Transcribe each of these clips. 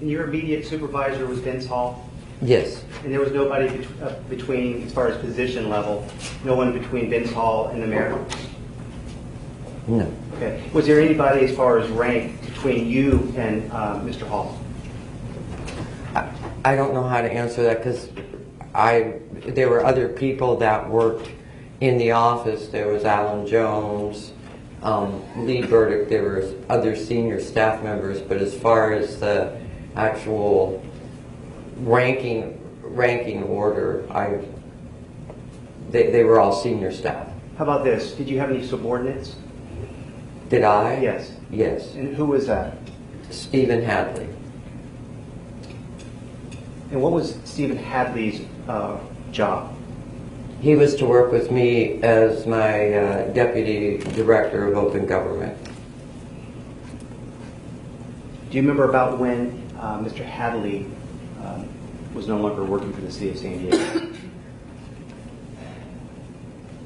And your immediate supervisor was Vince Hall? Yes. And there was nobody between, as far as position level, no one between Vince Hall and the mayor? No. Okay. Was there anybody as far as rank between you and Mr. Hall? I don't know how to answer that because there were other people that worked in the office. There was Alan Jones, Lee Burdick, there were other senior staff members, but as far as the actual ranking order, they were all senior staff. How about this? Did you have any subordinates? Did I? Yes. Yes. And who was that? Stephen Hadley. And what was Stephen Hadley's job? He was to work with me as my Deputy Director of Open Government. Do you remember about when Mr. Hadley was no longer working for the city of San Diego?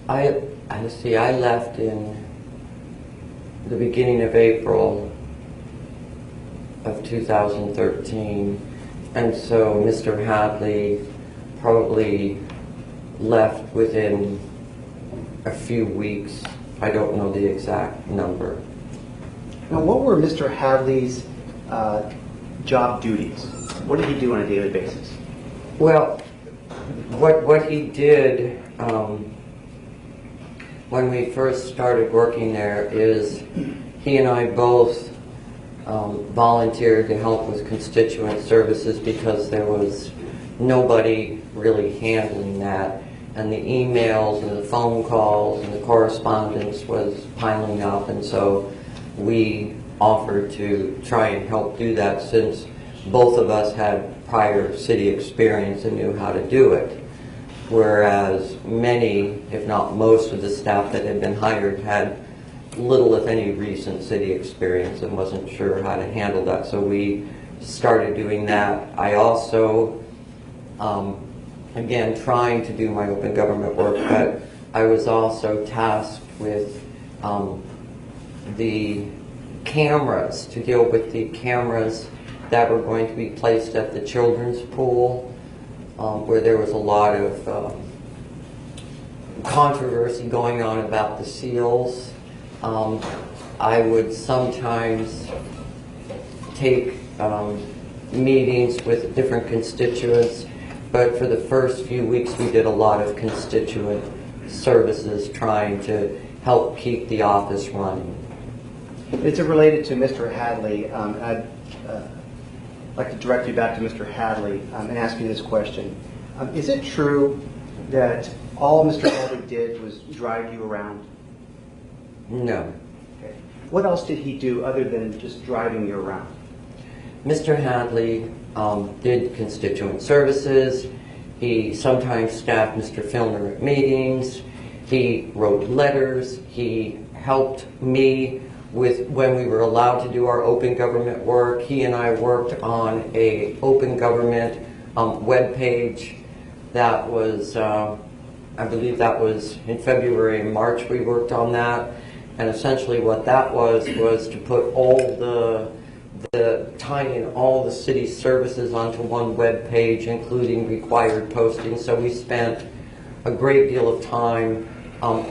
I left in the beginning of April of 2013, and so Mr. Hadley probably left within a few weeks. I don't know the exact number. Now, what were Mr. Hadley's job duties? What did he do on a daily basis? Well, what he did when we first started working there is he and I both volunteered to help with constituent services because there was nobody really handling that, and the emails and the phone calls and the correspondence was piling up, and so we offered to try and help do that since both of us had prior city experience and knew how to do it, whereas many, if not most, of the staff that had been hired had little, if any, recent city experience and wasn't sure how to handle that, so we started doing that. I also, again, trying to do my open government work, but I was also tasked with the cameras, to deal with the cameras that were going to be placed at the children's pool, where there was a lot of controversy going on about the seals. I would sometimes take meetings with different constituents, but for the first few weeks we did a lot of constituent services trying to help keep the office running. It's related to Mr. Hadley. I'd like to direct you back to Mr. Hadley and ask you this question. Is it true that all Mr. Hadley did was drive you around? No. Okay. What else did he do other than just driving you around? Mr. Hadley did constituent services. He sometimes staffed Mr. Filner at meetings. He wrote letters. He helped me with when we were allowed to do our open government work. He and I worked on a open government web page that was, I believe that was in February and March we worked on that. And essentially what that was to put all tying all the city services onto one web page, including required postings. So we spent a great deal of time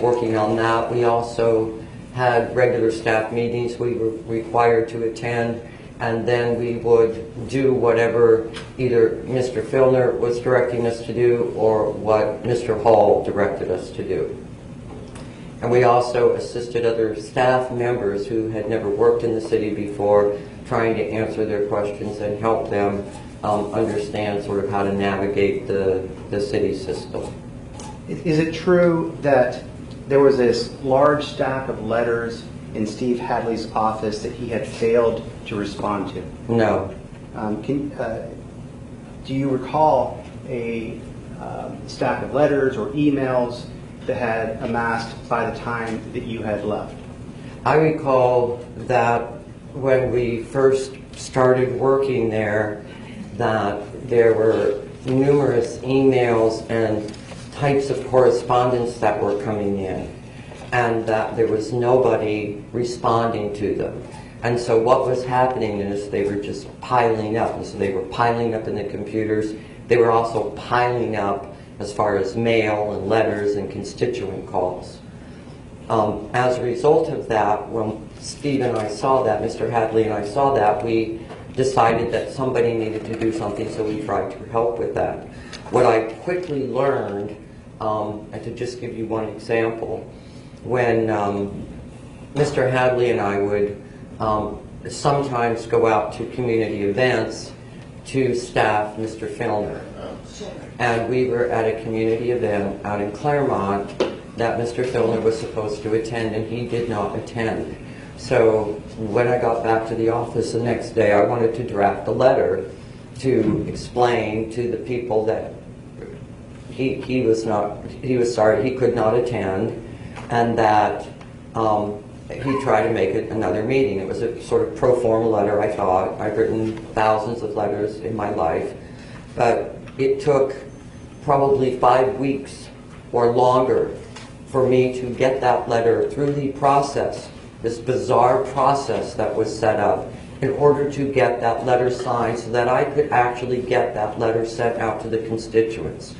working on that. We also had regular staff meetings we were required to attend, and then we would do whatever either Mr. Filner was directing us to do or what Mr. Hall directed us to do. And we also assisted other staff members who had never worked in the city before, trying to answer their questions and help them understand sort of how to navigate the city system. Is it true that there was this large stack of letters in Steve Hadley's office that he had failed to respond to? No. Do you recall a stack of letters or emails that had amassed by the time that you had left? I recall that when we first started working there, that there were numerous emails and types of correspondence that were coming in, and that there was nobody responding to them. And so what was happening is they were just piling up. And so they were piling up in the computers. They were also piling up as far as mail and letters and constituent calls. As a result of that, when Steve and I saw that, Mr. Hadley and I saw that, we decided that somebody needed to do something, so we tried to help with that. What I quickly learned, and to just give you one example, when Mr. Hadley and I would sometimes go out to community events to staff Mr. Filner. And we were at a community event out in Claremont that Mr. Filner was supposed to attend, and he did not attend. So when I got back to the office the next day, I wanted to draft a letter to explain to the people that he was sorry he could not attend, and that he tried to make it another meeting. It was a sort of pro forma letter, I thought. I've written thousands of letters in my life, but it took probably 5 weeks or longer for me to get that letter through the process, this bizarre process that was set up, in order to get that letter signed so that I could actually get that letter sent out to the constituents.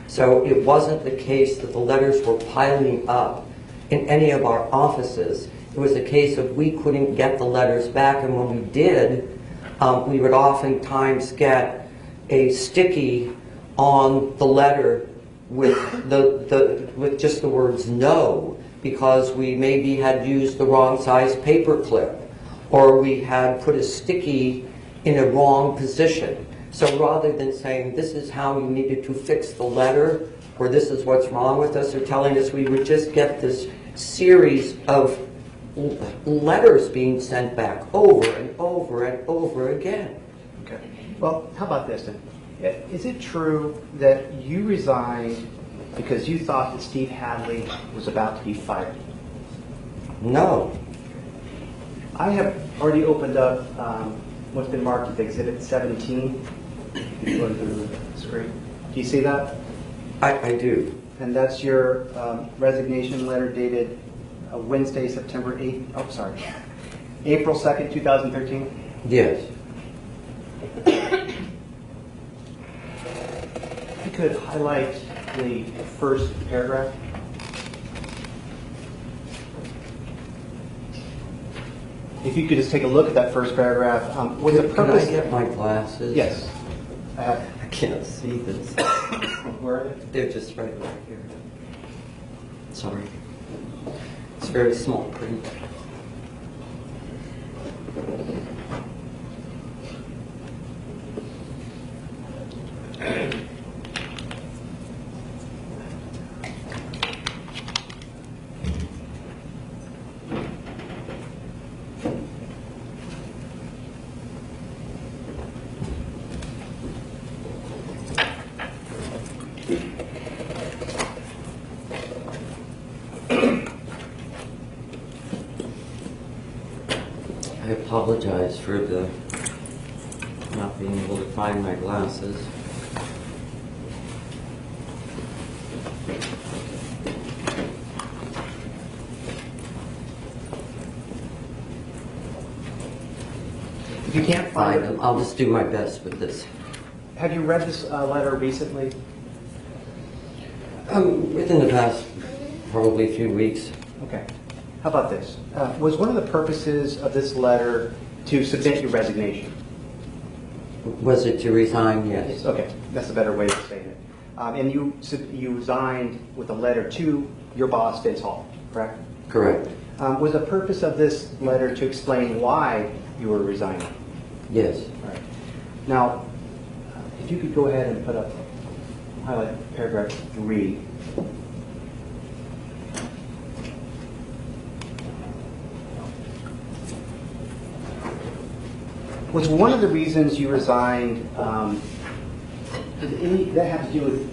So it wasn't the case that the letters were piling up in any of our offices. It was a case of we couldn't get the letters back, and when we did, we would oftentimes get a sticky on the letter with with just the words no, because we maybe had used the wrong size paper clip, or we had put a sticky in a wrong position. So rather than saying this is how you needed to fix the letter, or this is what's wrong with us, or telling us, we would just get this series of letters being sent back over and over and over again. Okay. Well, how about this then? Is it true that you resigned because you thought that Steve Hadley was about to be fired? No. I have already opened up what's been marked as Exhibit 17. You go to the screen. Do you see that? I do. And that's your resignation letter dated Wednesday, September 8th. Oh, sorry. April 2nd, 2013. Yes. If you could highlight the first paragraph. If you could just take a look at that first paragraph. Was the purpose? Can I get my glasses? Yes. I can't see this. Where are they? They're just right here. Sorry. It's very small print. I apologize for the not being able to find my glasses. If you can't find them, I'll just do my best with this. Have you read this letter recently? Within the past probably few weeks. Okay. How about this? Was one of the purposes of this letter to submit your resignation? Was it to resign? Yes. Okay, that's a better way of saying it. And you resigned with a letter to your boss, Vince Hall, correct? Correct. Was the purpose of this letter to explain why you were resigning? Yes. All right. Now, if you could go ahead and put up, highlight paragraph 3. Was one of the reasons you resigned, did that have to do with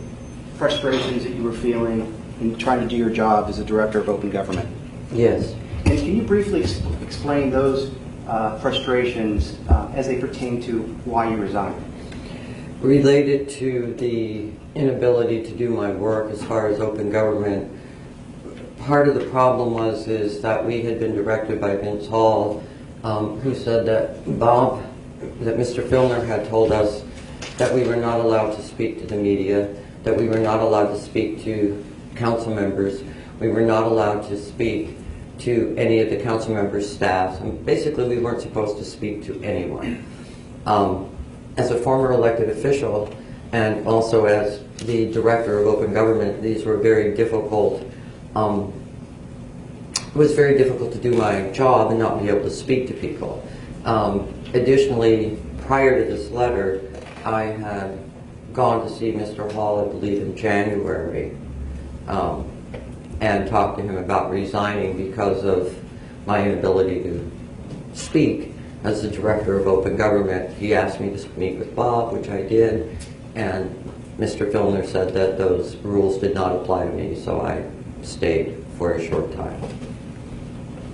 frustrations that you were feeling in trying to do your job as a director of open government? Yes. And can you briefly explain those frustrations as they pertain to why you resigned? Related to the inability to do my work as far as open government, part of the problem is that we had been directed by Vince Hall who said that Mr. Filner had told us that we were not allowed to speak to the media, that we were not allowed to speak to council members, we were not allowed to speak to any of the council members' staffs, and basically we weren't supposed to speak to anyone. As a former elected official, and also as the director of open government, these were very difficult. It was very difficult to do my job and not be able to speak to people. Additionally, prior to this letter, I had gone to see Mr. Hall, I believe, in January, and talked to him about resigning because of my inability to speak as the director of open government. He asked me to meet with Bob, which I did, and Mr. Filner said that those rules did not apply to me, so I stayed for a short time.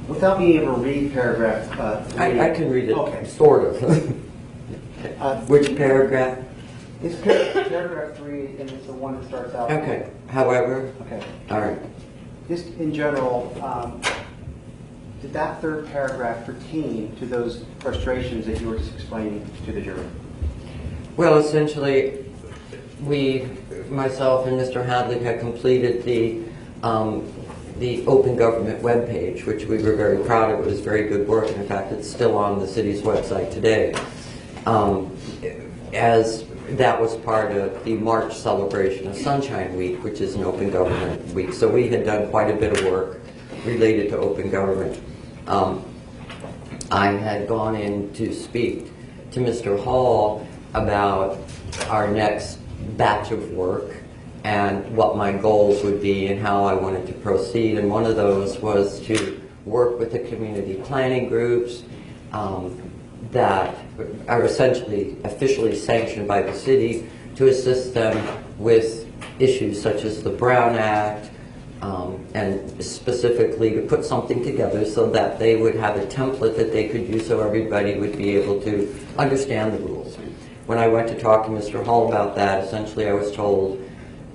Without being able to read paragraph 3. I can read it, Okay. sort of. Which paragraph? It's paragraph 3, and it's the one that starts out. Okay. However, Okay. all right. Just in general, did that third paragraph pertain to those frustrations that you were just explaining to the jury? Well, essentially, myself and Mr. Hadley had completed the open government webpage, which we were very proud of. It was very good work, and in fact, it's still on the city's website today. As that was part of the March celebration of Sunshine Week, which is an open government week. So we had done quite a bit of work related to open government. I had gone in to speak to Mr. Hall about our next batch of work and what my goals would be and how I wanted to proceed. And one of those was to work with the community planning groups that are essentially officially sanctioned by the city to assist them with issues such as the Brown Act, and specifically to put something together so that they would have a template that they could use so everybody would be able to understand the rules. When I went to talk to Mr. Hall about that, essentially I was told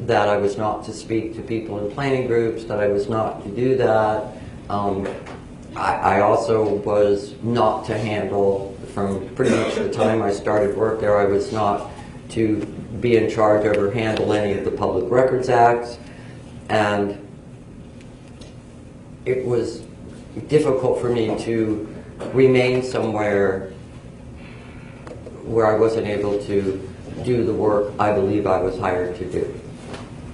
that I was not to speak to people in planning groups, that I was not to do that. I also was not to handle, from pretty much the time I started work there, I was not to be in charge of or handle any of the Public Records Acts. And it was difficult for me to remain somewhere where I wasn't able to do the work I believe I was hired to do.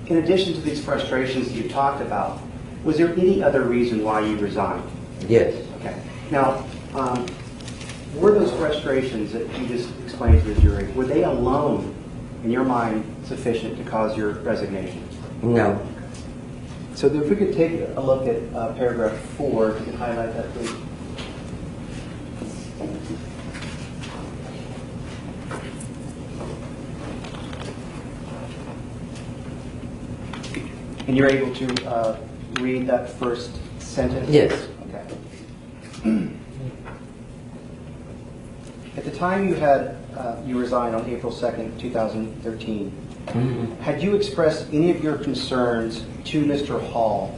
In addition to these frustrations you talked about, was there any other reason why you resigned? Yes. Okay. Now, were those frustrations that you just explained to the jury, were they alone, in your mind, sufficient to cause your resignation? No. So if we could take a look at paragraph 4, if you could highlight that, please. And you're able to read that first sentence? Yes. Okay. At the time you resigned on April 2nd, 2013, had you expressed any of your concerns to Mr. Hall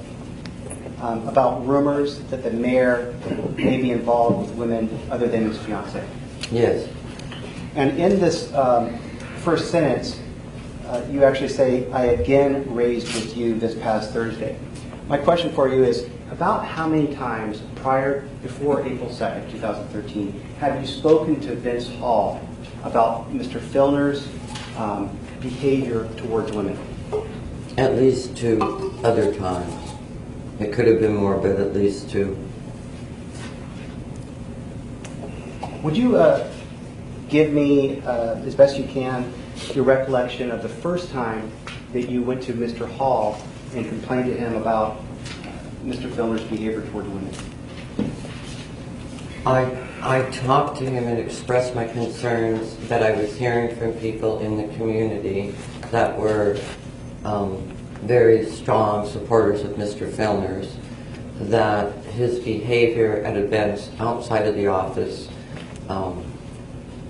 about rumors that the mayor may be involved with women other than his fiancée? Yes. And in this first sentence, you actually say, "I again raised with you this past Thursday." My question for you is, about how many times before April 2nd, 2013, have you spoken to Vince Hall about Mr. Filner's behavior towards women? At least 2 other times. It could have been more, but at least 2. Would you give me, as best you can, your recollection of the first time that you went to Mr. Hall and complained to him about Mr. Filner's behavior toward women? I talked to him and expressed my concerns that I was hearing from people in the community that were very strong supporters of Mr. Filner's, that his behavior at events outside of the office,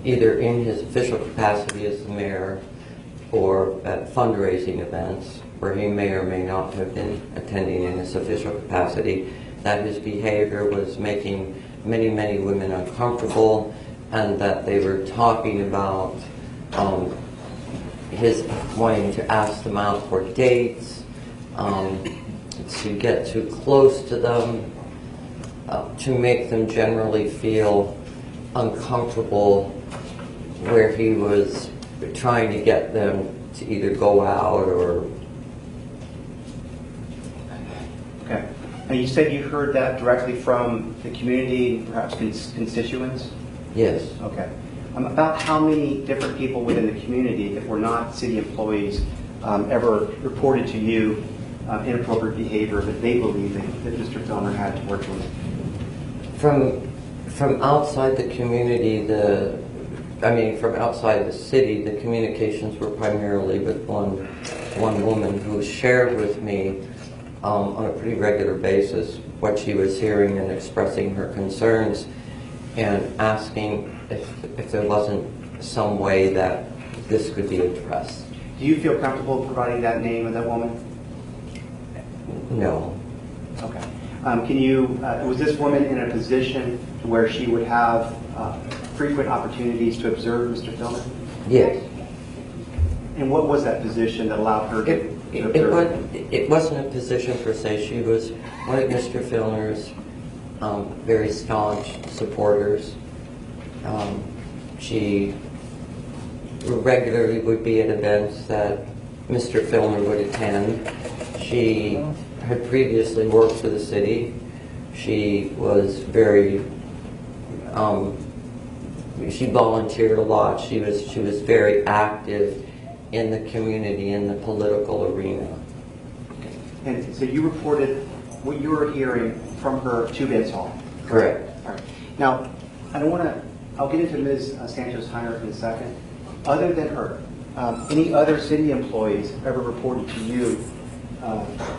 either in his official capacity as the mayor or at fundraising events where he may or may not have been attending in his official capacity, that his behavior was making many, many women uncomfortable, and that they were talking about his wanting to ask them out for dates, to get too close to them, to make them generally feel uncomfortable, where he was trying to get them to either go out or... Okay. And you said you heard that directly from the community, perhaps constituents? Yes. Okay. About how many different people within the community that were not city employees ever reported to you inappropriate behavior that they believe that Mr. Filner had towards women? From outside the community, from outside the city, the communications were primarily with one woman who shared with me on a pretty regular basis what she was hearing and expressing her concerns and asking if there wasn't some way that this could be addressed. Do you feel comfortable providing that name of that woman? No. Okay. Was this woman in a position where she would have frequent opportunities to observe Mr. Filner? Yes. And what was that position that allowed her to observe? It wasn't a position per se. She was one of Mr. Filner's very staunch supporters. She regularly would be at events that Mr. Filner would attend. She had previously worked for the city. She was very, she volunteered a lot. She was very active in the community, in the political arena. And so you reported what you were hearing from her to Vince Hall? Correct. All right. Now, I'll get into Ms. Sanchez-Hunter in a second. Other than her, any other city employees ever reported to you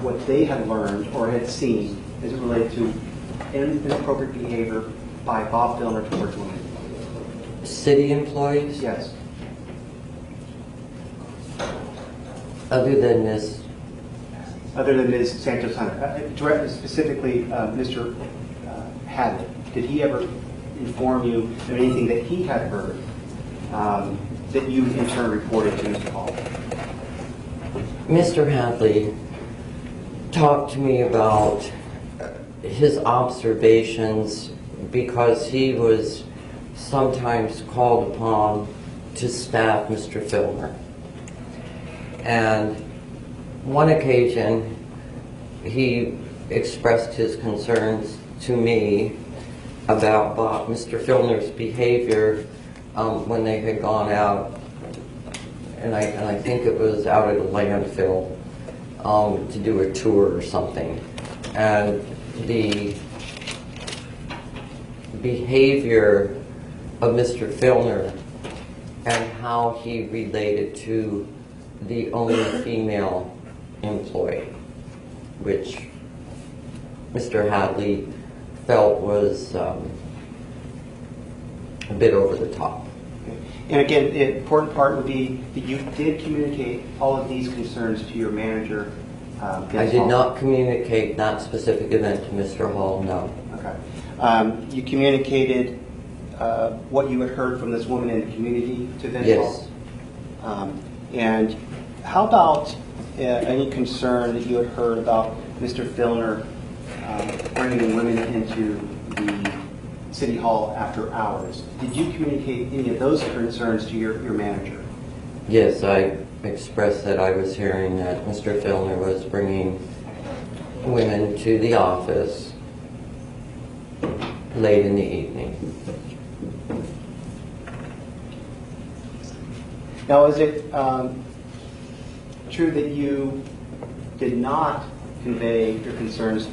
what they had learned or had seen as it related to inappropriate behavior by Bob Filner towards women? City employees? Yes. Other than this? Other than Ms. Sanchez-Hunter. Specifically, Mr. Hadley. Did he ever inform you of anything that he had heard that you in turn reported to Mr. Hall? Mr. Hadley talked to me about his observations because he was sometimes called upon to staff Mr. Filner. And one occasion he expressed his concerns to me about Mr. Filner's behavior when they had gone out, and I think it was out at a landfill to do a tour or something. And the behavior of Mr. Filner and how he related to the only female employee, which Mr. Hadley felt was a bit over the top. And again, the important part would be that you did communicate all of these concerns to your manager, I did not communicate that specific event to Mr. Hall, no. Okay. You communicated what you had heard from this woman in the community to Vince Yes. Hall? And how about any concern that you had heard about Mr. Filner bringing women into the City Hall after hours? Did you communicate any of those concerns to your manager? Yes, I expressed that I was hearing that Mr. Filner was bringing women to the office late in the evening. Now, is it true that you did not convey your concerns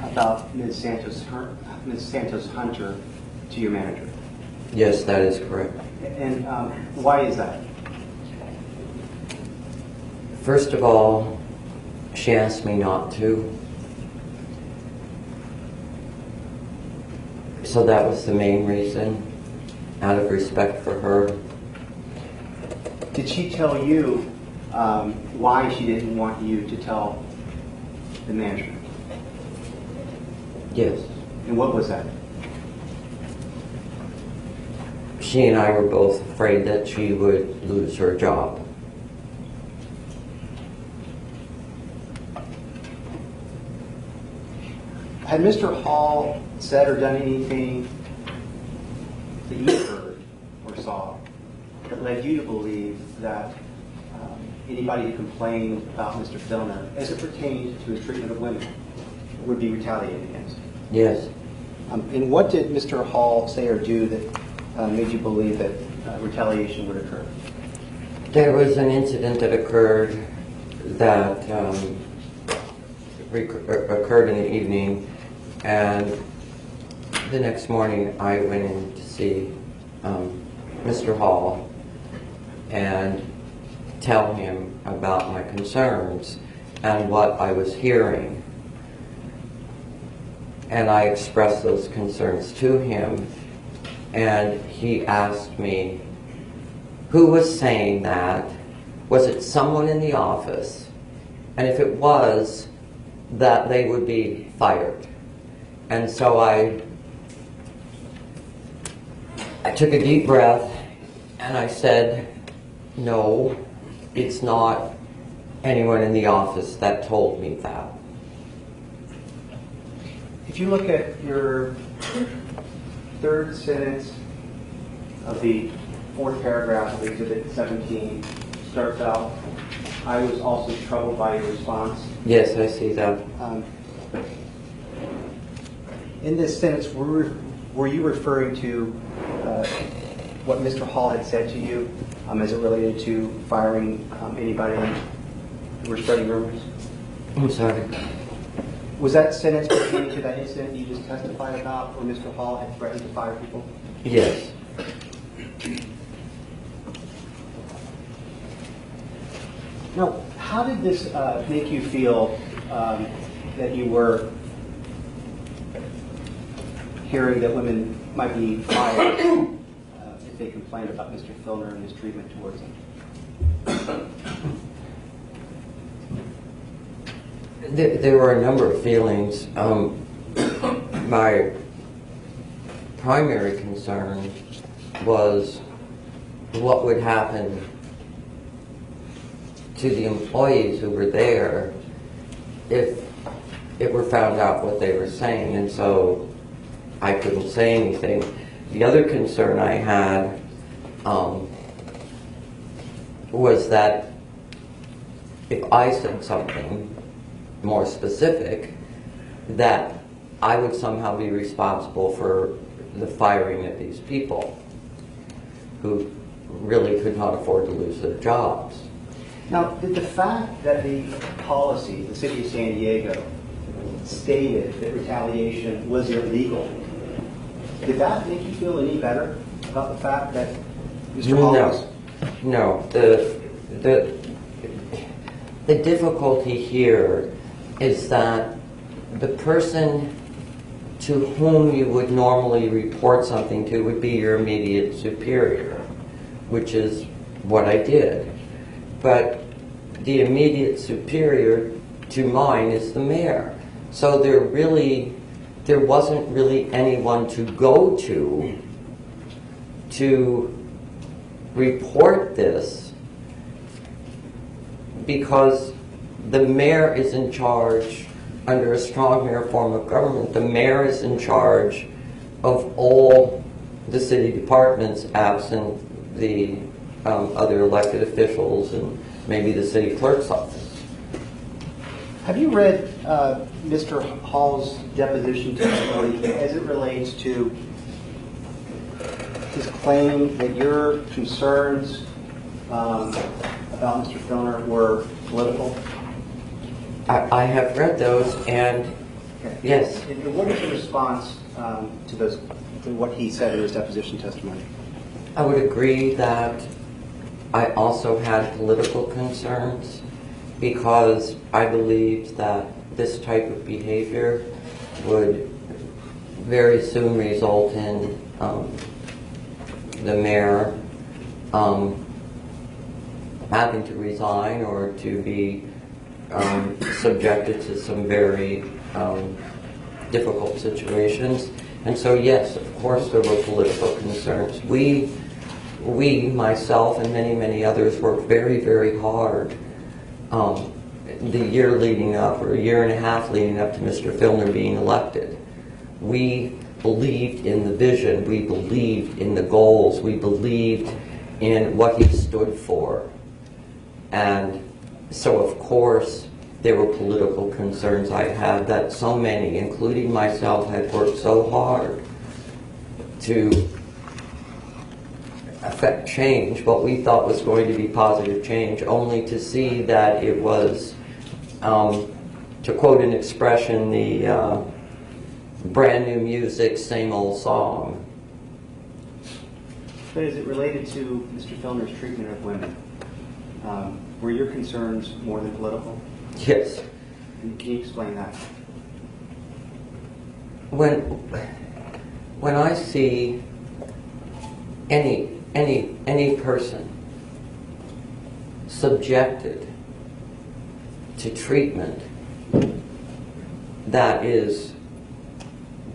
about Ms. Santos-Hunter to your manager? Yes, that is correct. And why is that? First of all, she asked me not to. So that was the main reason, out of respect for her. Did she tell you why she didn't want you to tell the manager? Yes. And what was that? she and I were both afraid that she would lose her job. Had Mr. Hall said or done anything that you heard or saw that led you to believe that anybody who complained about Mr. Filner, as it pertained to his treatment of women, would be retaliated against? Yes. And what did Mr. Hall say or do that made you believe that retaliation would occur? There was an incident that occurred that occurred in the evening, and the next morning I went in to see Mr. Hall and tell him about my concerns and what I was hearing. And I expressed those concerns to him, and he asked me, who was saying that? Was it someone in the office? And if it was, that they would be fired. And so I took a deep breath and I said, no, it's not anyone in the office that told me that. If you look at your third sentence of the fourth paragraph of Exhibit 17, starts out, I was also troubled by your response. Yes, I see that. In this sentence, were you referring to what Mr. Hall had said to you as it related to firing anybody who were spreading rumors? I'm sorry. Was that sentence pertaining to that incident you just testified about where Mr. Hall had threatened to fire people? Yes. Now, how did this make you feel that you were hearing that women might be fired if they complained about Mr. Filner and his treatment towards them? There were a number of feelings. My primary concern was what would happen to the employees who were there if it were found out what they were saying, and so I couldn't say anything. The other concern I had was that if I said something more specific, that I would somehow be responsible for the firing of these people who really could not afford to lose their jobs. Now, did the fact that the policy, the city of San Diego, stated that retaliation was illegal, did that make you feel any better about the fact that Mr. Hall was? No. The difficulty here is that the person to whom you would normally report something to would be your immediate superior, which is what I did. But the immediate superior to mine is the mayor. So there wasn't really anyone to go to report this, because the mayor is in charge under a strong mayor form of government. The mayor is in charge of all the city departments, absent the other elected officials and maybe the city clerk's office. Have you read Mr. Hall's deposition testimony as it relates to his claim that your concerns about Mr. Filner were political? I have read those, and Okay. yes. And what is your response to what he said in his deposition testimony? I would agree that I also had political concerns, because I believed that this type of behavior would very soon result in the mayor having to resign or to be subjected to some very difficult situations. And so, yes, of course there were political concerns. We, myself and many, many others, worked very, very hard the year leading up, or a year and a half leading up to Mr. Filner being elected. We believed in the vision, we believed in the goals, we believed in what he stood for. And so, of course, there were political concerns I had that so many, including myself, had worked so hard to affect change, what we thought was going to be positive change, only to see that it was, to quote an expression, the brand new music, same old song. But is it related to Mr. Filner's treatment of women? Were your concerns more than political? Yes. Can you explain that? When I see any person subjected to treatment that is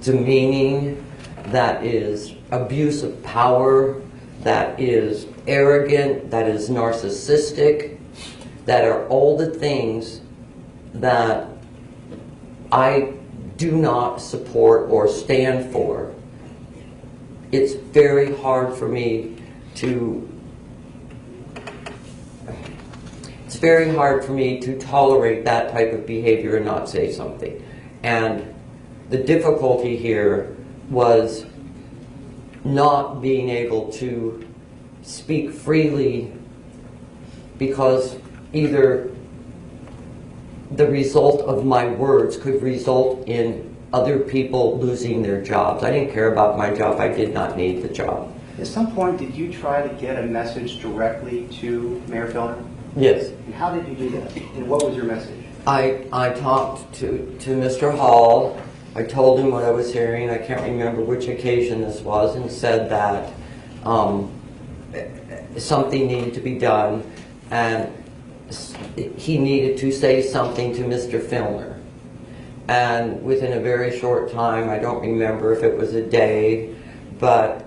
demeaning, that is abuse of power, that is arrogant, that is narcissistic, that are all the things that I do not support or stand for, it's very hard for me to tolerate that type of behavior and not say something. And the difficulty here was not being able to speak freely, because either the result of my words could result in other people losing their jobs. I didn't care about my job. I did not need the job. At some point, did you try to get a message directly to Mayor Filner? Yes. And how did you do that? And what was your message? I talked to Mr. Hall. I told him what I was hearing. I can't remember which occasion this was, and said that something needed to be done, and he needed to say something to Mr. Filner. And within a very short time, I don't remember if it was a day, but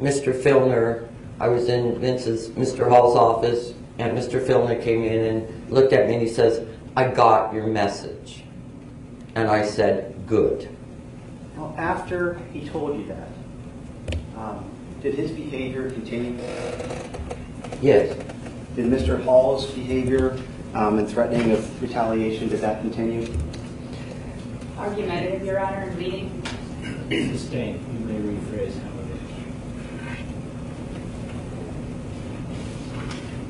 Mr. Filner, I was in Mr. Hall's office, and Mr. Filner came in and looked at me and he says, "I got your message." And I said, "Good." Well, after he told you that, did his behavior continue? Yes. Did Mr. Hall's behavior and threatening of retaliation, did that continue? Argumentative, Your Honor, in meeting. Sustained. You may rephrase how it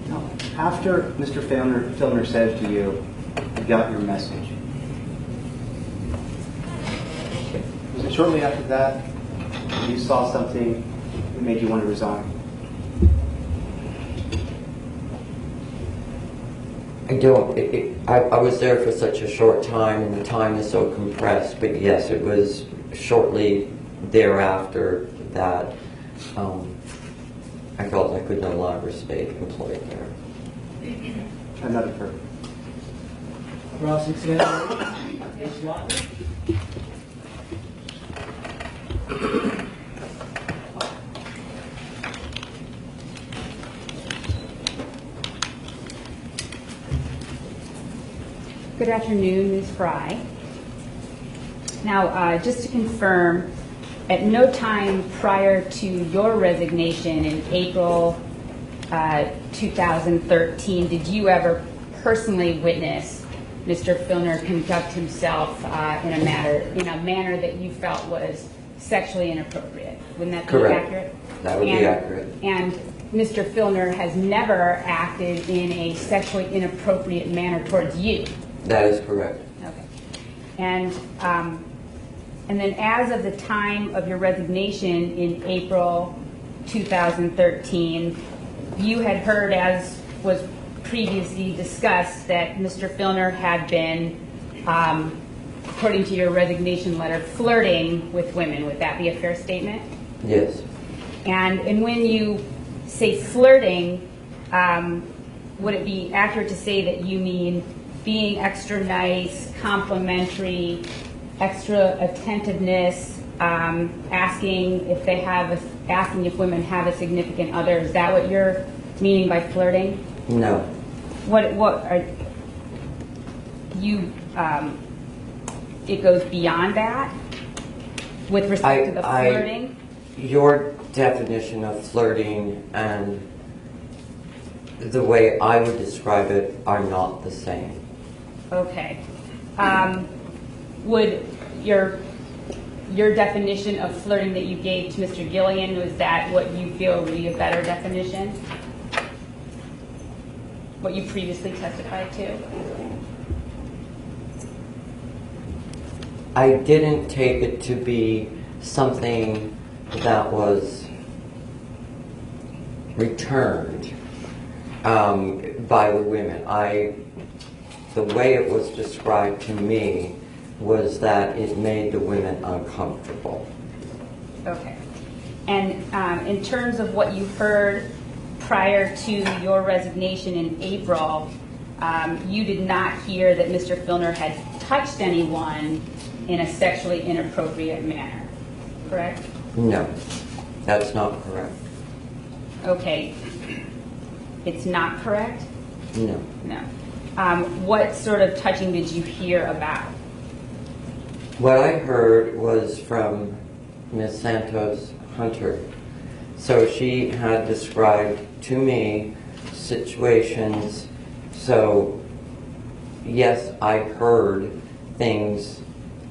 is. No. After Mr. Filner said to you, "I got your message," was it shortly after that you saw something that made you want to resign? I was there for such a short time, and the time is so compressed, but yes, it was shortly thereafter that I felt I could no longer stay employed there. Another person. Cross-examination. Ms. Lautner? Good afternoon, Ms. Fry. Now, just to confirm, at no time prior to your resignation in April 2013 did you ever personally witness Mr. Filner conduct himself in a manner that you felt was sexually inappropriate. Wouldn't that be Correct. accurate? That would be accurate. And Mr. Filner has never acted in a sexually inappropriate manner towards you. That is correct. Okay. And then as of the time of your resignation in April 2013, you had heard, as was previously discussed, that Mr. Filner had been, according to your resignation letter, flirting with women. Would that be a fair statement? Yes. And when you say flirting, would it be accurate to say that you mean being extra nice, complimentary, extra attentiveness, asking if women have a significant other. Is that what you're meaning by flirting? No. What are you? It goes beyond that with respect to the flirting. Your definition of flirting and the way I would describe it are not the same. Okay. Would your definition of flirting that you gave to Mr. Gillian, was that what you feel would be a better definition? What you previously testified to? I didn't take it to be something that was returned by the women. The way it was described to me was that it made the women uncomfortable. Okay. And in terms of what you heard prior to your resignation in April, you did not hear that Mr. Filner had touched anyone in a sexually inappropriate manner, correct? No, that's not correct. Okay. It's not correct? No. No. What sort of touching did you hear about? What I heard was from Ms. Santos Hunter. So she had described to me situations. So yes, I heard things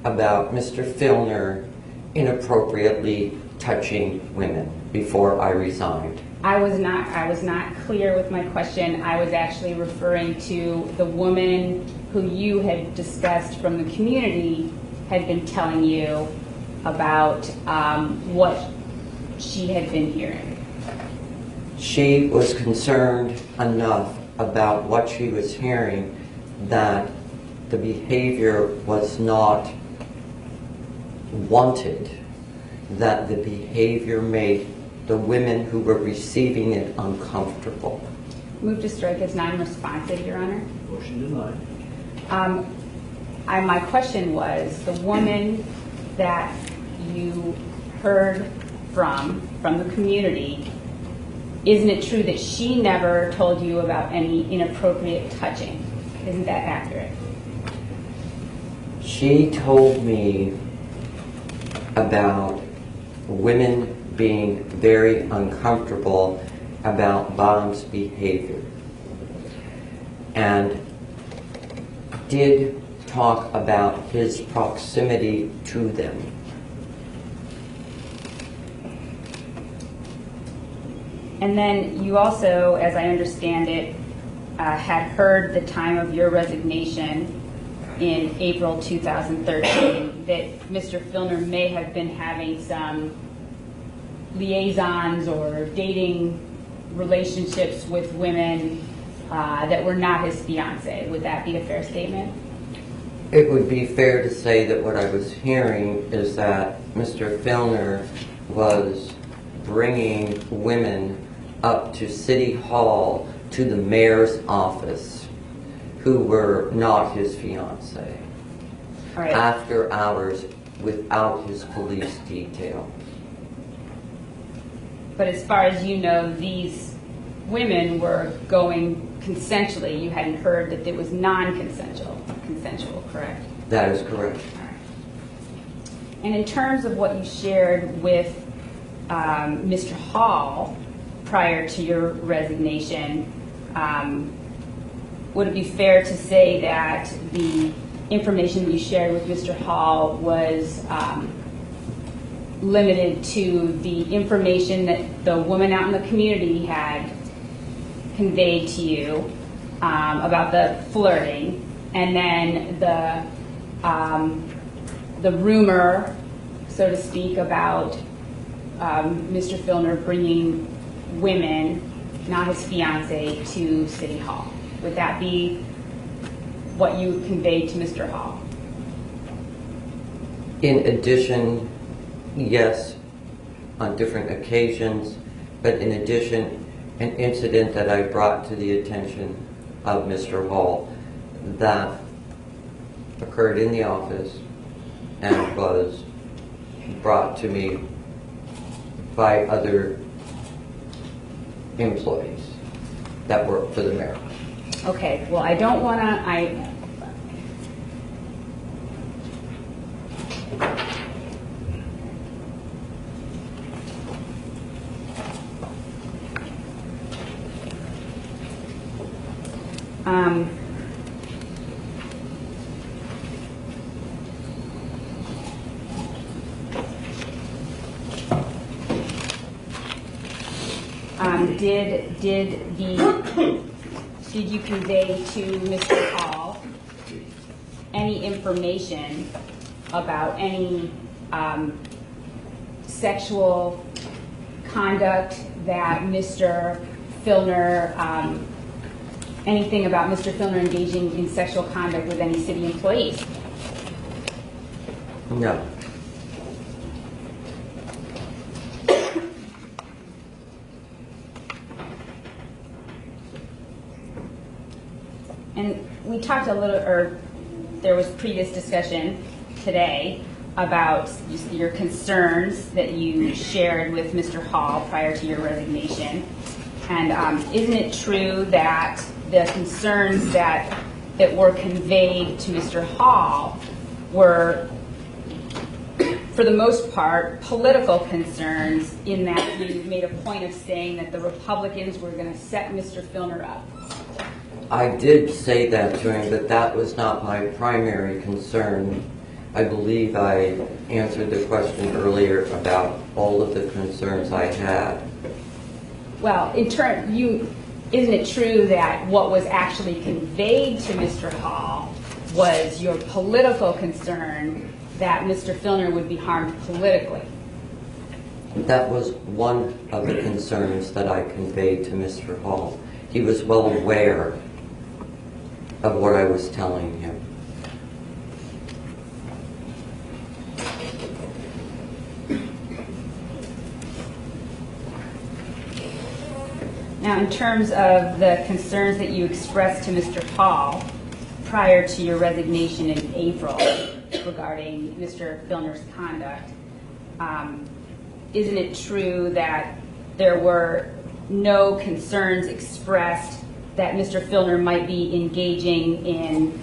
about Mr. Filner inappropriately touching women before I resigned. I was not clear with my question. I was actually referring to the woman who you had discussed from the community had been telling you about what she had been hearing. She was concerned enough about what she was hearing that the behavior was not wanted, that the behavior made the women who were receiving it uncomfortable. Move to strike as non-responsive, Your Honor. Motion denied. My question was, the woman that you heard from the community, isn't it true that she never told you about any inappropriate touching? Isn't that accurate? She told me about women being very uncomfortable about Bottom's behavior, and did talk about his proximity to them. And then you also, as I understand it, had heard the time of your resignation in April 2013 that Mr. Filner may have been having some liaisons or dating relationships with women that were not his fiancée. Would that be a fair statement? It would be fair to say that what I was hearing is that Mr. Filner was bringing women up to City Hall to the mayor's office who were not his fiancée All right. after hours without his police detail. But as far as you know, these women were going consensually. You hadn't heard that it was consensual, correct? That is correct. And in terms of what you shared with Mr. Hall prior to your resignation, would it be fair to say that the information you shared with Mr. Hall was limited to the information that the woman out in the community had conveyed to you about the flirting, and then the rumor, so to speak, about Mr. Filner bringing women, not his fiancée, to City Hall? Would that be what you conveyed to Mr. Hall? In addition, yes, on different occasions, but in addition, an incident that I brought to the attention of Mr. Hall that occurred in the office and was brought to me by other employees that work for the mayor. Okay, well, I don't want to, did you convey to Mr. Hall any information about any sexual conduct that Mr. Filner, anything about Mr. Filner engaging in sexual conduct with any city employees? No. And we talked a little, or there was previous discussion today about your concerns that you shared with Mr. Hall prior to your resignation. And isn't it true that the concerns that were conveyed to Mr. Hall were, for the most part, political concerns, in that you made a point of saying that the Republicans were going to set Mr. Filner up? I did say that to him, but that was not my primary concern. I believe I answered the question earlier about all of the concerns I had. Well, isn't it true that what was actually conveyed to Mr. Hall was your political concern that Mr. Filner would be harmed politically? That was one of the concerns that I conveyed to Mr. Hall. He was well aware of what I was telling him. Now, in terms of the concerns that you expressed to Mr. Hall prior to your resignation in April regarding Mr. Filner's conduct, isn't it true that there were no concerns expressed that Mr. Filner might be engaging in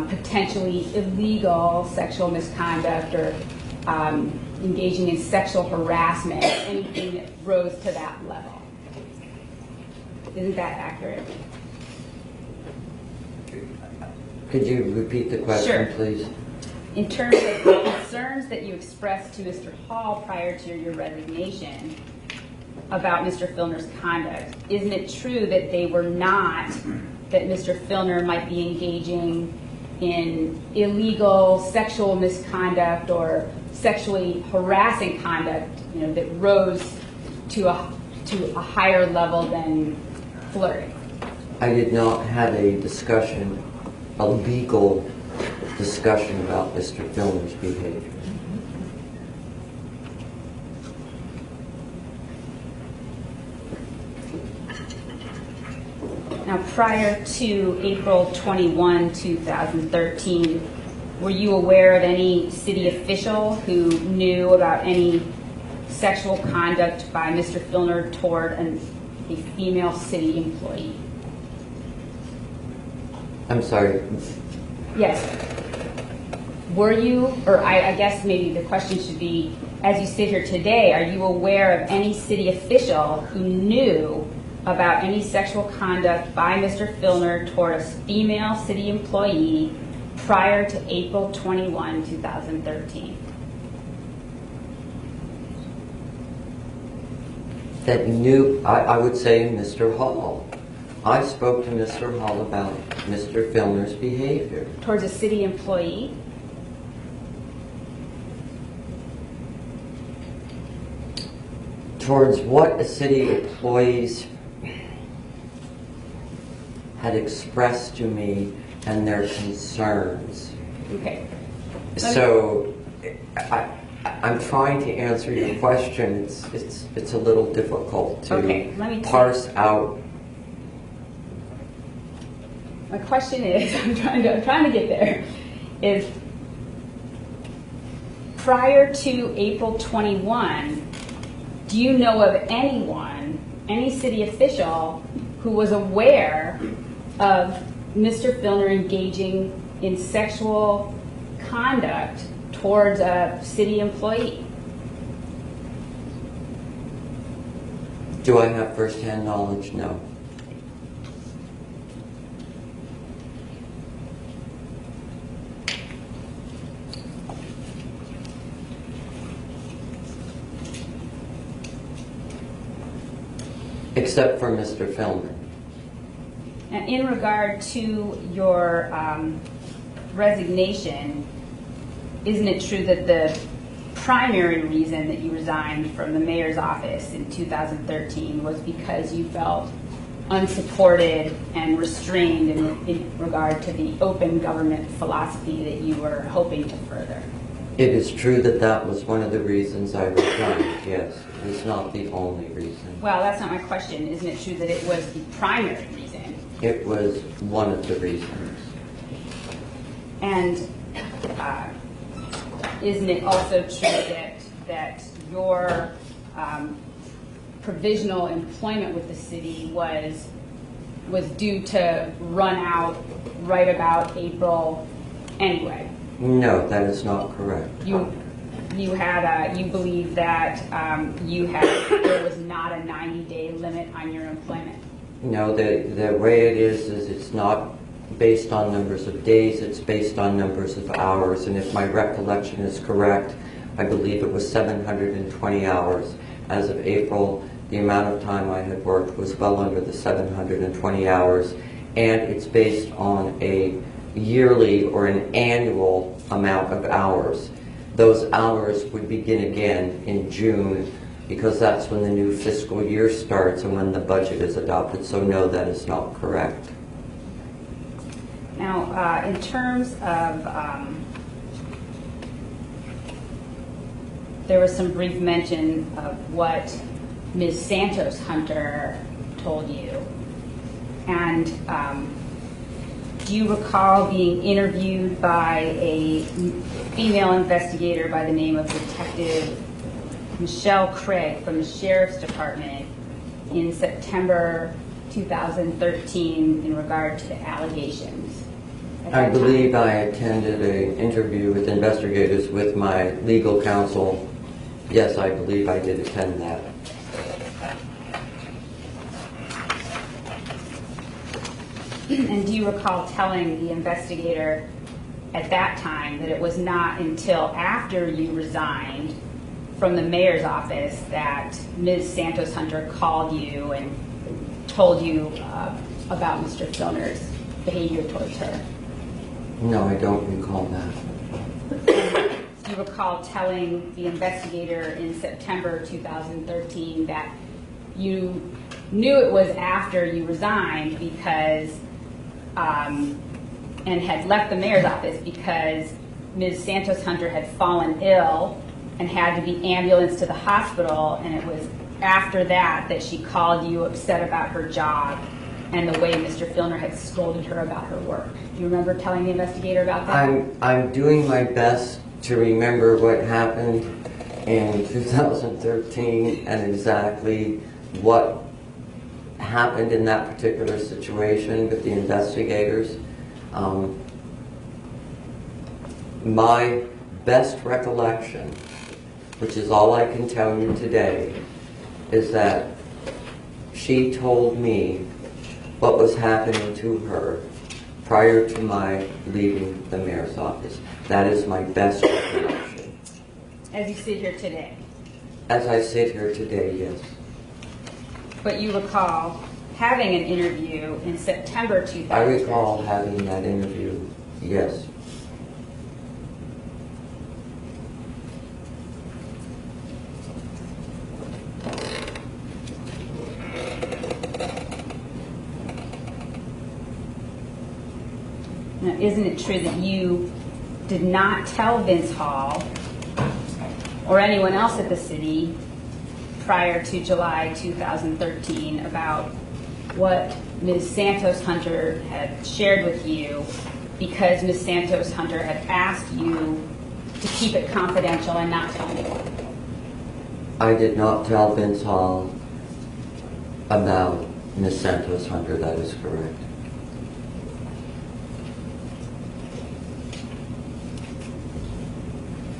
potentially illegal sexual misconduct or engaging in sexual harassment, anything that rose to that level? Isn't that accurate? Could you repeat the question, Sure. please? In terms of the concerns that you expressed to Mr. Hall prior to your resignation about Mr. Filner's conduct, isn't it true that they were not that Mr. Filner might be engaging in illegal sexual misconduct or sexually harassing conduct, that rose to a higher level than flirting? I did not have a discussion, a legal discussion about Mr. Filner's behavior. Now, prior to April 21, 2013, were you aware of any city official who knew about any sexual conduct by Mr. Filner toward a female city employee? I'm sorry. Yes. Were you, or I guess maybe the question should be, as you sit here today, are you aware of any city official who knew about any sexual conduct by Mr. Filner toward a female city employee prior to April 21, 2013? That knew, I would say Mr. Hall. I spoke to Mr. Hall about Mr. Filner's behavior. Towards a city employee? Towards what a city employees had expressed to me and their concerns. Okay. So I'm trying to answer your question. It's a little difficult to parse out. My question is, I'm trying to get there, is prior to April 21, do you know of anyone, any city official, who was aware of Mr. Filner engaging in sexual conduct towards a city employee? Do I have firsthand knowledge? No. Except for Mr. Filner. And in regard to your resignation, isn't it true that the primary reason that you resigned from the mayor's office in 2013 was because you felt unsupported and restrained in regard to the open government philosophy that you were hoping to further? It is true that that was one of the reasons I resigned, yes. It was not the only reason. Well, that's not my question. Isn't it true that it was the primary reason? It was one of the reasons. And isn't it also true that your provisional employment with the city was due to run out right about April anyway? No, that is not correct. You believe that there was not a 90-day limit on your employment? No, the way it is it's not based on numbers of days, it's based on numbers of hours. And if my recollection is correct, I believe it was 720 hours. As of April, the amount of time I had worked was well under the 720 hours. And it's based on a yearly or an annual amount of hours. Those hours would begin again in June because that's when the new fiscal year starts and when the budget is adopted. So no, that is not correct. Now, in terms of, there was some brief mention of what Ms. Santos Hunter told you. And do you recall being interviewed by a female investigator by the name of Detective Michelle Craig from the Sheriff's Department in September 2013 in regard to the allegations? I believe I attended an interview with investigators with my legal counsel. Yes, I believe I did attend that. And do you recall telling the investigator at that time that it was not until after you resigned from the mayor's office that Ms. Santos Hunter called you and told you about Mr. Filner's behavior towards her? No, I don't recall that. Do you recall telling the investigator in September 2013 that you knew it was after you resigned because and had left the mayor's office because Ms. Santos Hunter had fallen ill and had to be ambulanced to the hospital, and it was after that she called you upset about her job and the way Mr. Filner had scolded her about her work? Do you remember telling the investigator about that? I'm doing my best to remember what happened in 2013 and exactly what happened in that particular situation with the investigators. My best recollection, which is all I can tell you today, is that she told me what was happening to her prior to my leaving the mayor's office. That is my best recollection. As you sit here today? As I sit here today, yes. But you recall having an interview in September 2013? I recall having that interview, yes. Now, isn't it true that you did not tell Vince Hall or anyone else at the city prior to July 2013 about what Ms. Santos Hunter had shared with you because Ms. Santos Hunter had asked you to keep it confidential and not tell anyone? I did not tell Vince Hall about Ms. Santos Hunter, that is correct.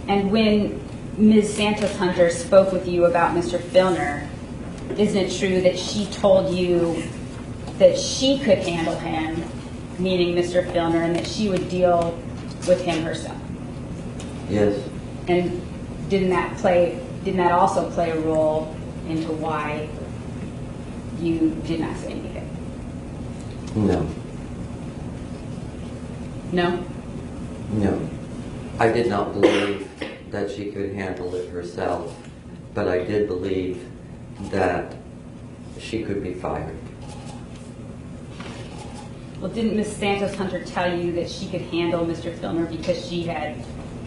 And when Ms. Santos Hunter spoke with you about Mr. Filner, isn't it true that she told you that she could handle him, meaning Mr. Filner, and that she would deal with him herself? Yes. And didn't that also play a role into why you did not say anything? No. No? No. I did not believe that she could handle it herself, but I did believe that she could be fired. Well, didn't Ms. Santos Hunter tell you that she could handle Mr. Filner because she had,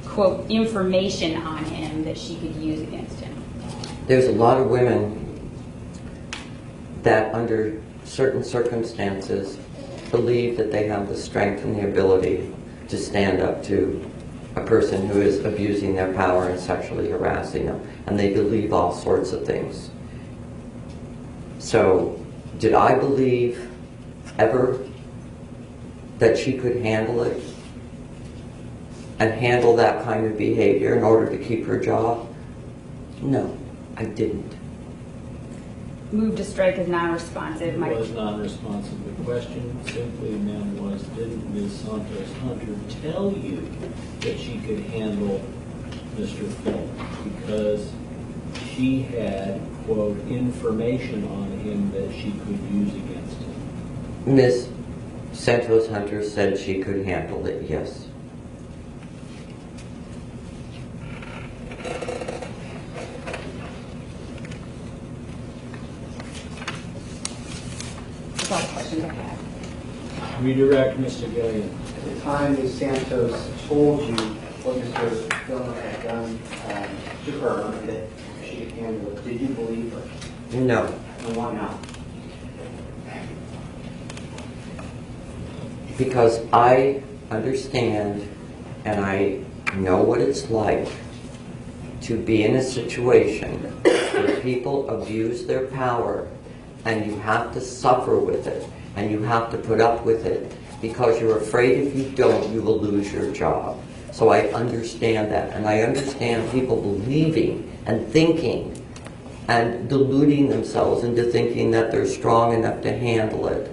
quote, information on him that she could use against him? There's a lot of women that under certain circumstances believe that they have the strength and the ability to stand up to a person who is abusing their power and sexually harassing them, and they believe all sorts of things. So, did I believe ever that she could handle it and handle that kind of behavior in order to keep her job? No, I didn't. Move to strike as non-responsive. It was non-responsive. The question simply then was, didn't Ms. Santos Hunter tell you that she could handle Mr. Filner because she had, quote, information on him that she could use against him? Miss Santos Hunter said she could handle it, yes. That's all the questions I have. Redirect, Mr. Gillian. At the time Ms. Santos told you what Mr. Filner had done to her, that she could handle it, did you believe her? No. And why not? Because I understand and I know what it's like to be in a situation where people abuse their power and you have to suffer with it and you have to put up with it because you're afraid if you don't, you will lose your job. So I understand that, and I understand people believing and thinking and deluding themselves into thinking that they're strong enough to handle it,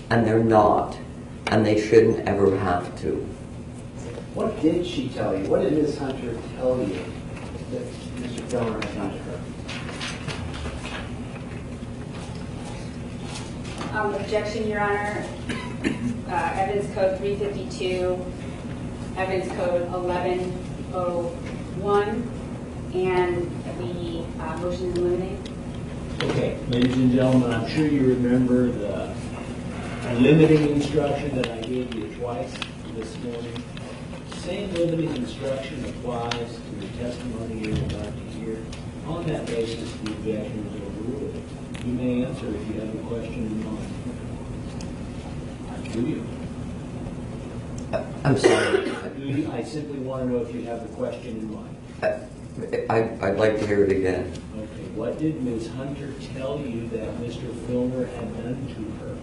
and they're not, and they shouldn't ever have to. What did she tell you? What did Ms. Hunter tell you that Mr. Filner had done to her? Objection, Your Honor. Evidence Code 352, Evidence Code 1101, and the motion in limine. Okay, ladies and gentlemen, I'm sure you remember the limiting instruction that I gave you twice this morning. Same limiting instruction applies to the testimony you're about to hear. On that basis, the objection is overruled. You may answer if you have a question in mind. Do you? I'm sorry. Do you? I simply want to know if you have a question in mind. I'd like to hear it again. Okay, what did Ms. Hunter tell you that Mr. Filner had done to her?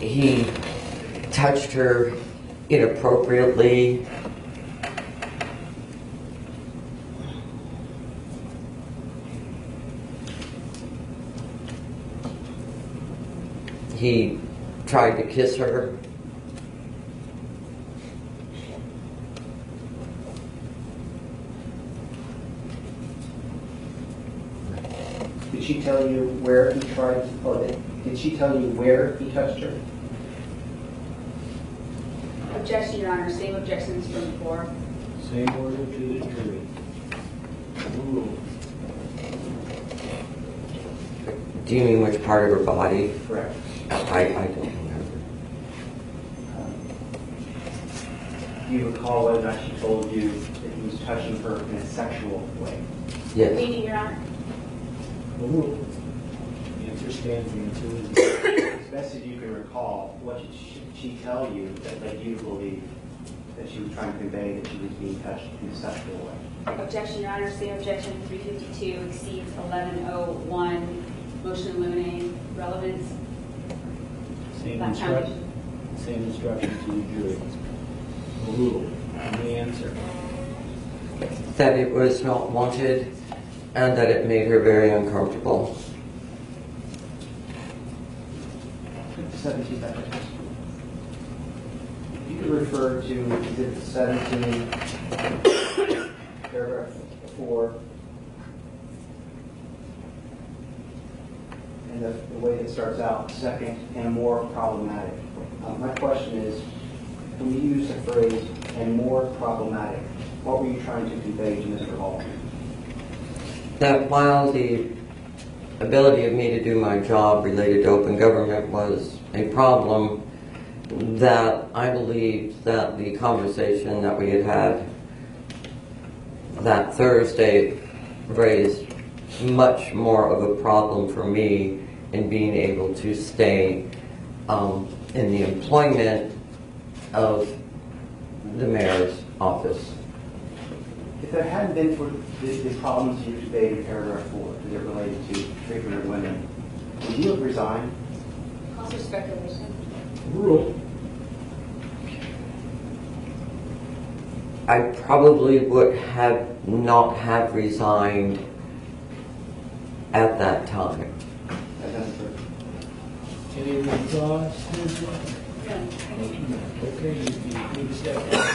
He touched her inappropriately. He tried to kiss her. Did she tell you where he tried to, did she tell you where he touched her? Objection, Your Honor. Same objections from before. Same order to the jury. Overruled. Do you mean which part of her body? Correct. I don't remember. Do you recall whether or not she told you that he was touching her in a sexual way? Yes. Repeating, Your Honor. Overruled. The answer stands. The answer is As best as you can recall, what did she tell you that led you to believe that she was trying to convey that she was being touched in a sexual way? Objection, Your Honor. Same objection. 352 exceeds 1101. Motion eliminating relevance. Same That instruction, same instruction to the jury. Rule, and the answer. That it was not wanted and that it made her very uncomfortable. 17 seconds. You could refer to Exhibit 17, paragraph 4, and the way it starts out, second, and more problematic. My question is, when you use the phrase, and more problematic, what were you trying to convey to Mr. Hall? That while the ability of me to do my job related to open government was a problem, that I believed that the conversation that we had had that Thursday raised much more of a problem for me in being able to stay in the employment of the mayor's office. If there hadn't been for the problems you conveyed in paragraph 4, as it related to treatment of women, would you have resigned? Also speculation. Rule. I probably would have not have resigned at that time. As necessary? Any withdrawals? Okay, you need to step down.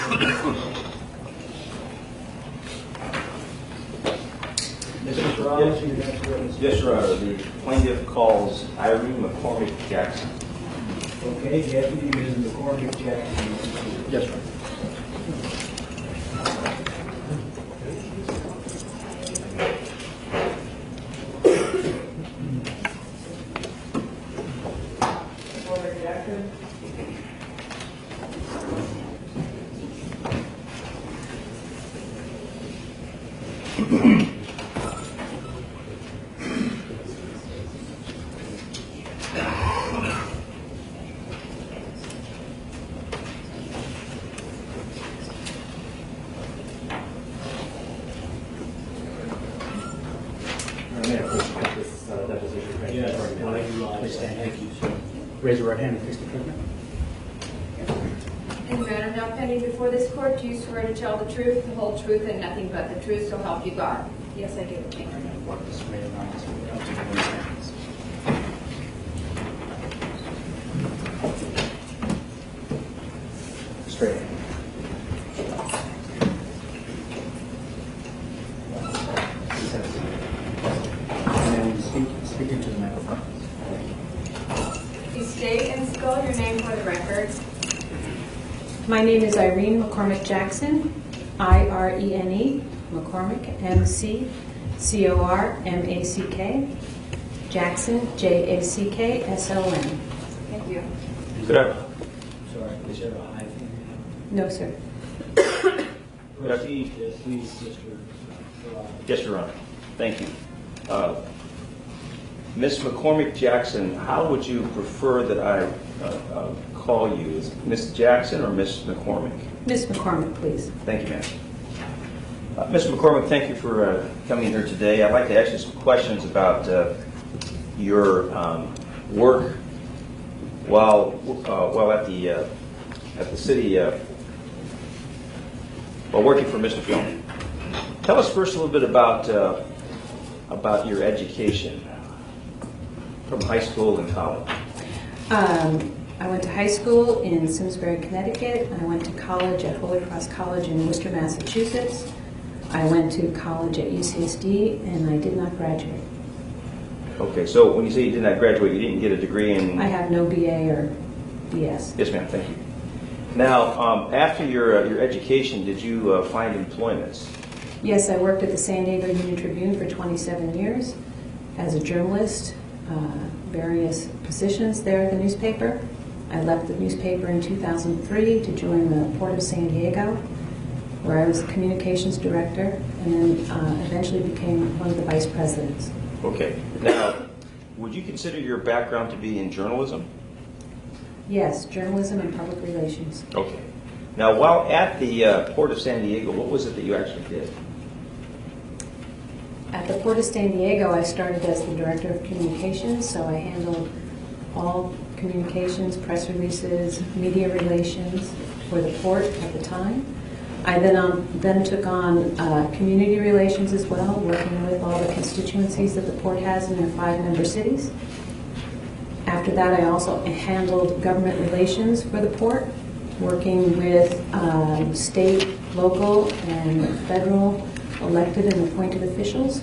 Mr. Rollins, your next witness. Yes, Your Honor. The plaintiff calls Irene McCormick Jackson. Okay, Deputy Ms. McCormick Jackson. Yes, Your Honor. McCormick Jackson. Please stand. Thank you, sir. Raise your right hand and face the camera. In the matter now pending before this court, do you swear to tell the truth, the whole truth, and nothing but the truth, so help you God? Yes, I do. Thank you. Work this way around this way, up to the one seconds. Straight. And then speak into the microphone. Please state and spell your name for the record. My name is Irene McCormick Jackson, I-R-E-N-E, McCormick, M-C-C-O-R-M-A-C-K, Jackson, J-A-C-K-S-O-N. Thank you. Good afternoon. Sorry, is there a hyphen? No, sir. Proceed, please, Mr. Rollins. Yes, Your Honor. Thank you. Ms. McCormick Jackson, how would you prefer that I call you? Is Ms. Jackson or Ms. McCormick? Miss McCormick, please. Thank you, ma'am. Mr. McCormick, thank you for coming here today. I'd like to ask you some questions about your work while at the city, while working for Mr. Filner. Tell us first a little bit about your education from high school and college. I went to high school in Simsbury, Connecticut. I went to college at Holy Cross College in Worcester, Massachusetts. I went to college at UCSD, and I did not graduate. Okay, so when you say you did not graduate, you didn't get a degree in... I have no BA or BS. Yes, ma'am, thank you. Now, after your education, did you find employment? Yes, I worked at the San Diego Union Tribune for 27 years as a journalist, various positions there at the newspaper. I left the newspaper in 2003 to join the Port of San Diego, where I was the communications director, and then eventually became one of the vice presidents. Okay. Now, would you consider your background to be in journalism? Yes, journalism and public relations. Okay. Now, while at the Port of San Diego, what was it that you actually did? At the Port of San Diego, I started as the Director of Communications, so I handled all communications, press releases, media relations for the port at the time. I then took on community relations as well, working with all the constituencies that the port has in their 5 member cities. After that, I also handled government relations for the port, working with state, local, and federal elected and appointed officials.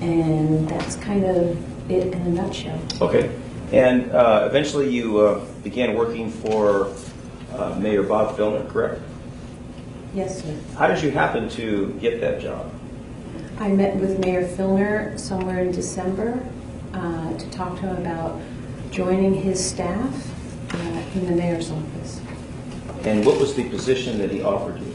And that's kind of it in a nutshell. Okay. And eventually you began working for Mayor Bob Filner, correct? Yes, sir. How did you happen to get that job? I met with Mayor Filner somewhere in December to talk to him about joining his staff in the mayor's office. And what was the position that he offered you?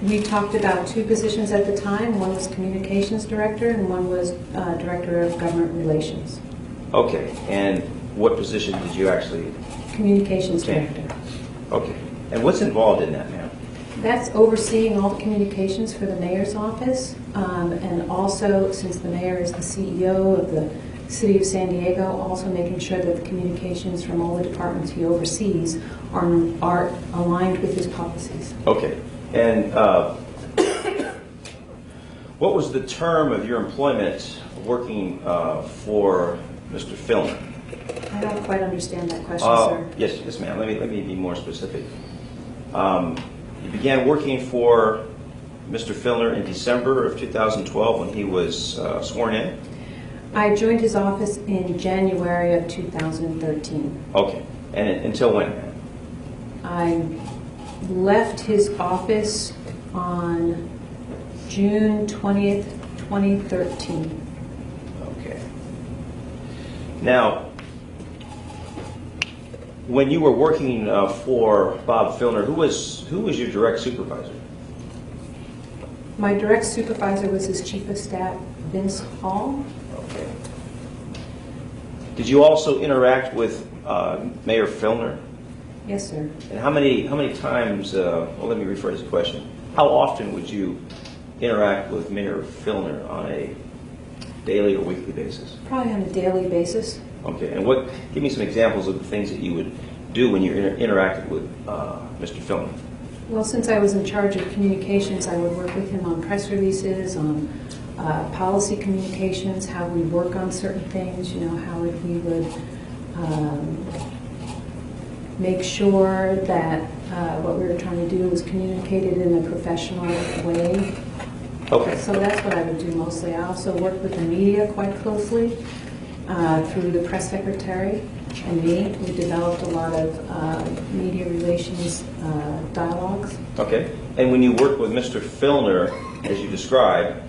We talked about 2 positions at the time. One was communications director and one was director of government relations. Okay. And what position did you actually? Communications Okay. director. Okay. And what's involved in that, ma'am? That's overseeing all the communications for the mayor's office, and also, since the mayor is the CEO of the city of San Diego, also making sure that the communications from all the departments he oversees are aligned with his policies. Okay. And what was the term of your employment working for Mr. Filner? I don't quite understand that question, sir. Yes, ma'am. Let me be more specific. You began working for Mr. Filner in December of 2012 when he was sworn in? I joined his office in January of 2013. Okay. And until when, ma'am? I left his office on June 20th, 2013. Okay. Now, when you were working for Bob Filner, who was your direct supervisor? My direct supervisor was his chief of staff, Vince Hall. Okay. Did you also interact with Mayor Filner? Yes, sir. And how many times? Well, let me rephrase the question. How often would you interact with Mayor Filner on a daily or weekly basis? Probably on a daily basis. Okay. And give me some examples of the things that you would do when you interacted with Mr. Filner. Well, since I was in charge of communications, I would work with him on press releases, on policy communications, how we work on certain things, how we would make sure that what we were trying to do was communicated in a professional way. Okay. So that's what I would do mostly. I also work with the media quite closely through the press secretary and me. We developed a lot of media relations dialogues. Okay. And when you worked with Mr. Filner, as you described,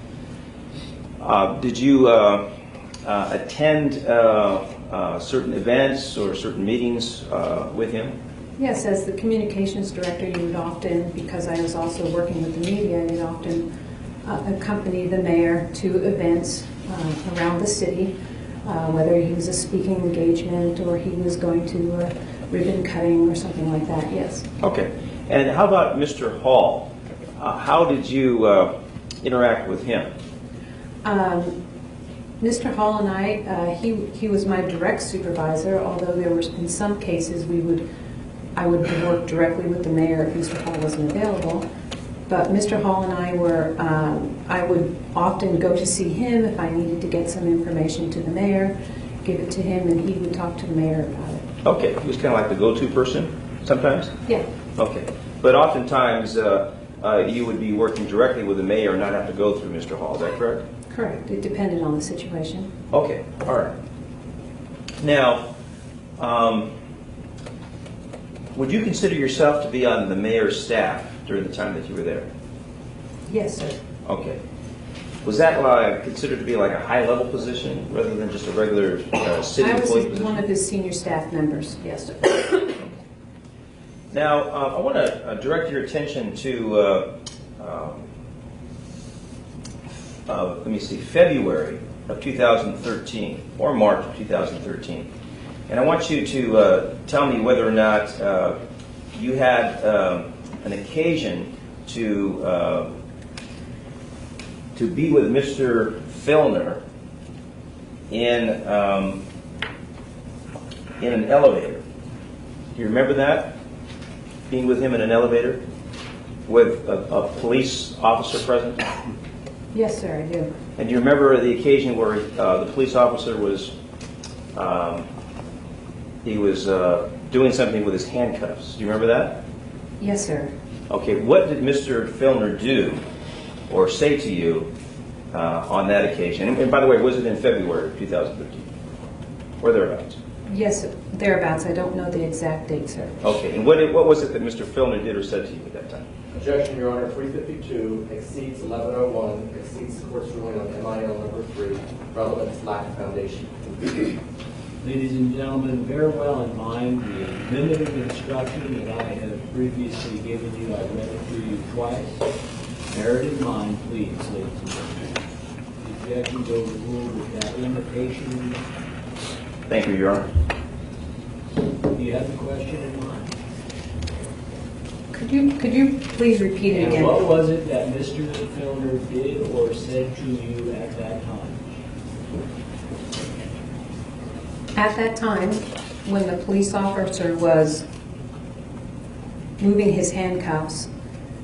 did you attend certain events or certain meetings with him? Yes, as the communications director, you would often, because I was also working with the media, you'd often accompany the mayor to events around the city, whether he was a speaking engagement or he was going to ribbon cutting or something like that, yes. Okay. And how about Mr. Hall? How did you interact with him? Mr. Hall and I, he was my direct supervisor, although there were in some cases I would work directly with the mayor if Mr. Hall wasn't available. But Mr. Hall and I I would often go to see him if I needed to get some information to the mayor, give it to him, and he would talk to the mayor about it. Okay. He was kind of like the go-to person sometimes? Yeah. Okay. But oftentimes you would be working directly with the mayor and not have to go through Mr. Hall. Is that correct? Correct. It depended on the situation. Okay. All right. Now, would you consider yourself to be on the mayor's staff during the time that you were there? Yes, sir. Okay. Was that considered to be like a high-level position rather than just a regular city I employee was position? one of his senior staff members, yes, sir. Now, I want to direct your attention to, let me see, February of 2013 or March of 2013. And I want you to tell me whether or not you had an occasion to be with Mr. Filner in an elevator. Do you remember that? Being with him in an elevator with a police officer present? Yes, sir, I do. And do you remember the occasion where the police officer was doing something with his handcuffs? Do you remember that? Yes, sir. Okay, what did Mr. Filner do or say to you on that occasion? And by the way, was it in February of 2013 or thereabouts? Yes, thereabouts. I don't know the exact date, sir. Okay, and what was it that Mr. Filner did or said to you at that time? Objection, Your Honor. 352 exceeds 1101, exceeds the court's ruling on MIL number 3, relevance lack of foundation. Ladies and gentlemen, bear well in mind the limited instruction that I have previously given you. I read it to you twice. Bear it in mind, please, ladies and gentlemen. The objection's overruled with that limitation. Thank you, Your Honor. Do you have the question in mind? Could you please repeat it And what again? was it that Mr. Filner did or said to you at that time? At that time, when the police officer was moving his handcuffs,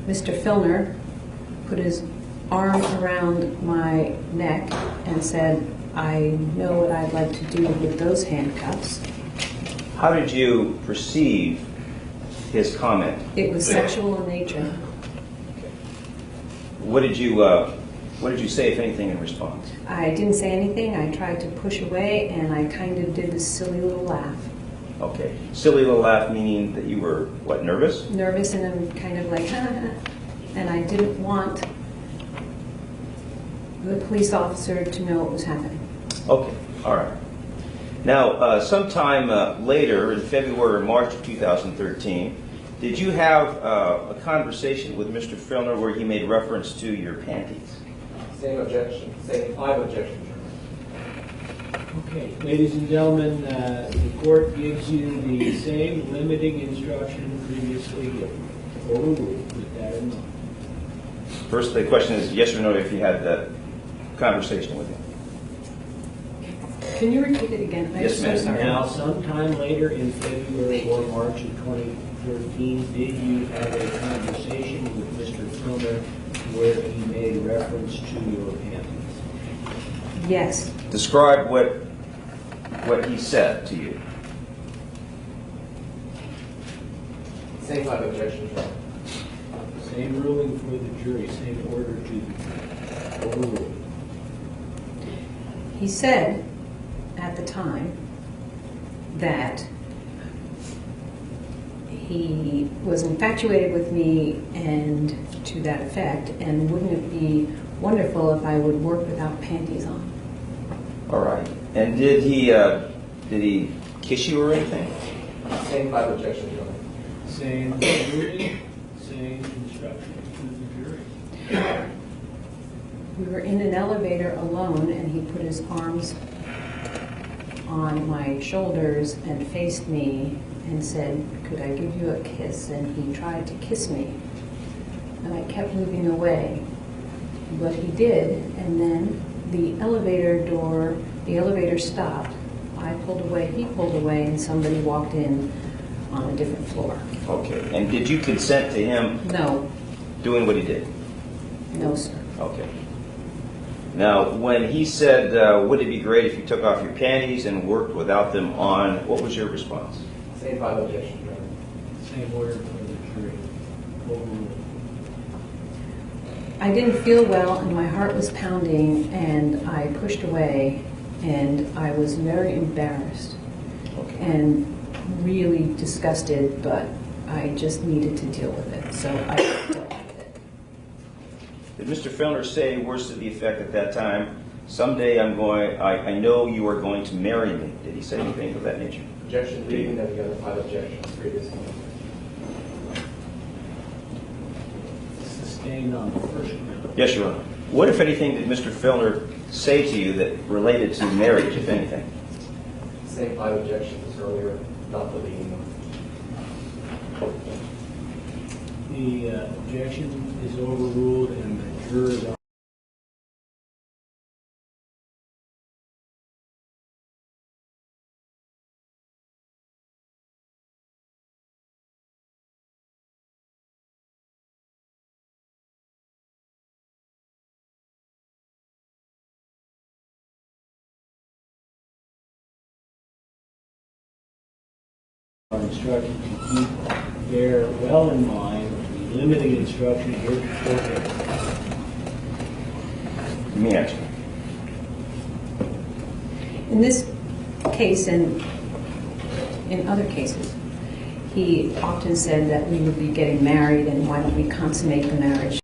Mr. Filner put his arm around my neck and said, "I know what I'd like to do with those handcuffs." How did you perceive his comment? It was sexual in nature. What did you say, if anything, in response? I didn't say anything. I tried to push away, and I kind of did this silly little laugh. Okay. Silly little laugh, meaning that you were, what, nervous? Nervous, and I'm kind of like, and I didn't want the police officer to know what was happening. Okay, all right. Now, sometime later, in February or March of 2013, did you have a conversation with Mr. Filner where he made reference to your panties? Same objection. Same 5 objections. Okay, ladies and gentlemen, the court gives you the same limiting instruction previously given. Overruled with that in mind. First, the question is yes or no if you had that conversation with him. Can you repeat it again? I'm Yes, so ma'am. sorry. Now, sometime later in February or March of 2013, did you have a conversation with Mr. Filner where he made reference to your panties? Yes. Describe what he said to you. Same 5 objections. Same ruling for the jury, same order to the overruled. He said at the time that he was infatuated with me and to that effect, and wouldn't it be wonderful if I would work without panties on? All right. And did he kiss you or anything? Same 5 objections, Your Honor. Same ruling, same instruction to the jury. We were in an elevator alone, and he put his arms on my shoulders and faced me and said, "Could I give you a kiss?" And he tried to kiss me, and I kept moving away. But he did, and then the elevator stopped. I pulled away, he pulled away, and somebody walked in on a different floor. Okay. And did you consent to him No, doing what he did? no, sir. Okay. Now, when he said, would it be great if you took off your panties and worked without them on, what was your response? Same 5 objections, Your Honor. Same order for the jury. Overruled. I didn't feel well, and my heart was pounding, and I pushed away, and I was very embarrassed Okay. and really disgusted, but I just needed to deal with it, so I dealt with it. Did Mr. Filner say words to the effect at that time, someday I know you are going to marry me? Did he say anything of that nature? Objection leaving of the other 5 objections previously. Sustained on the first round. Yes, Your Honor. What, if anything, did Mr. Filner say to you that related to marriage, if anything? Same 5 objections earlier, not the leading one. The objection is overruled and the jurors are instructed to keep bear well in mind the limiting instruction here before. Let me answer. In this case and in other cases, he often said that we would be getting married and why don't we consummate the marriage